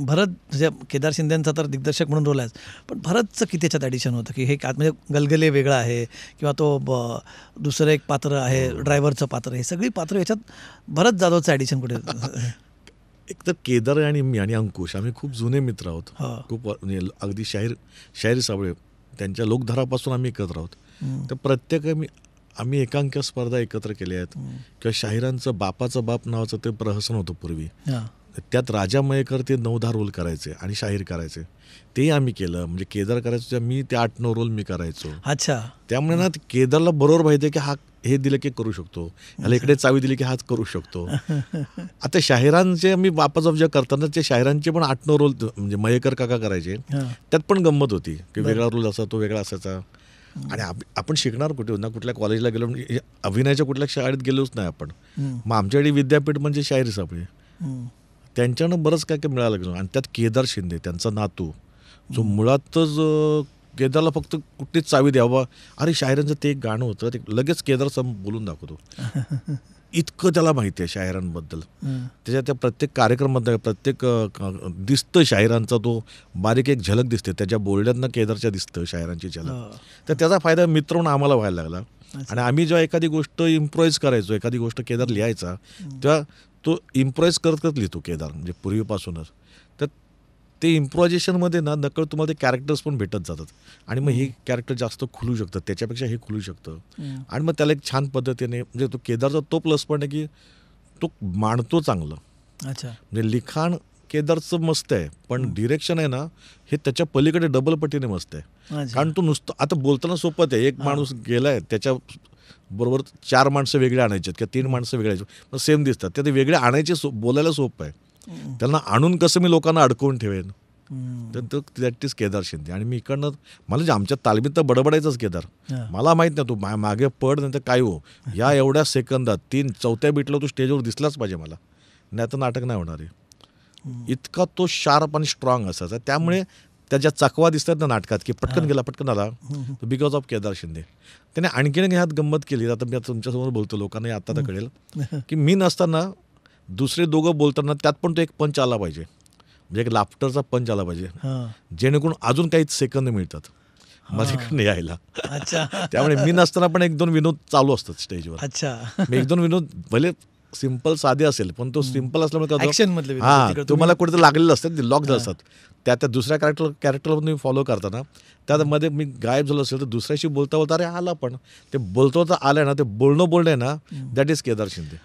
भरत म्हणजे केदार शिंदेंचा तर दिग्दर्शक म्हणून रोल आहे, पण भरतचं किती याच्यात ॲडिशन होतं की हे म्हणजे गलगले वेगळा आहे किंवा तो दुसरं एक पात्र आहे ड्रायव्हरचं पात्र, हे सगळी पात्र याच्यात भरत जाधवचं ॲडिशन कुठे? एक तर केदार आणि मी आणि अंकुश आम्ही खूप जुने मित्र आहोत. खूप म्हणजे अगदी शाहीर साबळे त्यांच्या लोकधारापासून आम्ही एकत्र आहोत. तर प्रत्येक आम्ही एकांकिका स्पर्धा एकत्र केल्या आहेत किंवा शाहिरांचं बापाचं बाप नावाचं ते प्रहसन होतं पूर्वी. त्यात राजा मयेकर ते 9-10 रोल करायचे आणि शाहीर करायचे, तेही आम्ही केलं. म्हणजे केदार करायचो मी ते 8-9 रोल मी करायचो. अच्छा. त्यामुळे ना केदारला बरोबर माहिती आहे की हा हे दिलं की करू शकतो, ह्याला इकडे चावी दिली की हाच करू शकतो. आता शाहिरांचे मी बापाचा जे करताना ते शाहिरांचे पण 8-9 रोल म्हणजे मयेकर काका करायचे, त्यात पण गंमत होती की वेगळा रोल असा तो वेगळा असायचा. आणि आपण शिकणार कुठे ना कुठल्या कॉलेजला गेलो, अभिनयाच्या कुठल्या शाळेत गेलोच नाही आपण. मग आमच्याकडे विद्यापीठ म्हणजे शाहीर साबळे, त्यांच्यानं बरंच काय काय मिळालं गेलं. आणि त्यात केदार शिंदे त्यांचा नातू, जो मुळातच केदारला फक्त कुठलीच चावी द्यावा, अरे शाहिरांचं ते एक गाणं होतं ते लगेच केदार बोलून दाखवतो, इतकं त्याला माहिती आहे शाहिरांबद्दल. त्याच्या त्या प्रत्येक कार्यक्रमात प्रत्येक दिसतं शाहिरांचा तो बारीक एक झलक दिसते, त्याच्या बोलण्यातनं केदारच्या दिसतं शाहिरांची झलक. तर त्याचा फायदा मित्र म्हणून आम्हाला व्हायला लागला. आणि आम्ही जेव्हा एखादी गोष्ट इम्प्रोवाइज करायचो, एखादी गोष्ट केदार लिहायचा, तेव्हा तो इम्प्रोवाइज करत लिहितो केदार, म्हणजे पूर्वीपासूनच. तर ते इम्प्रोव्हायझेशनमध्ये ना नकळत तुम्हाला ते कॅरेक्टर्स पण भेटत जातात आणि मग हे कॅरेक्टर जास्त खुलू शकतं, त्याच्यापेक्षा हे खुलू शकतं. आणि मग त्याला एक छान पद्धतीने म्हणजे तो केदारचा तो प्लस पॉईंट आहे की तो मांडतो चांगलं. अच्छा. म्हणजे लिखाण केदारचं मस्त आहे, पण डिरेक्शन आहे ना हे त्याच्या पलीकडे डबल पटीने मस्त आहे. कारण तो नुसतं आता बोलताना सोपं आहे, एक माणूस गेलाय त्याच्या बरोबर 4 माणसं वेगळे आणायचे आहेत किंवा 3 माणसं वेगळे मग सेम दिसतात, ते वेगळे आणायचे बोलायला सोपं आहे. त्यांना आणून कसं मी लोकांना अडकवून ठेवेन, तर दॅट इज केदार शिंदे. आणि मी इकडनं मला जे आमच्या तालमीत तर बडबडायचंच केदार, मला माहीत नाही तू मागे पड नाही तर काय हो, या एवढ्या सेकंदात 3-4थ्या बीटला तू स्टेजवर दिसलाच पाहिजे मला, नाही तर नाटक नाही होणार आहे. इतका तो शार्प आणि स्ट्रॉंग असायचा. त्यामुळे त्याच्या चकवा दिसतात ना नाटकात की पटकन गेला पटकन आला, बिकॉज ऑफ केदार शिंदे. त्याने आणखीन ह्यात गंमत केली. आता मी आता तुमच्यासमोर बोलतो, लोकांना आता तर कळेल की मी नसताना दुसरे दोघं बोलताना त्यात पण तो एक पंच आला पाहिजे, म्हणजे एक लाफ्टरचा पंच आला पाहिजे, जेणेकरून अजून काही सेकंद मिळतात माझ्याकडे यायला. त्यामुळे मी नसताना पण 1-2 विनोद चालू असतात स्टेजवर. अच्छा. 1-2 विनोद भले सिम्पल साधे असेल, पण तो सिम्पल असल्यामुळे तुम्हाला कुठे लागलेलं असतात, ते लॉक झाले असतात. त्या दुसऱ्या कॅरेक्टरला तुम्ही फॉलो करताना त्यामध्ये मी गायब झालो असेल तर दुसऱ्याशी बोलता बोलता अरे आला, पण ते बोलतो तर आलं ना, ते बोलणं आहे ना, दॅट इज केदार शिंदे.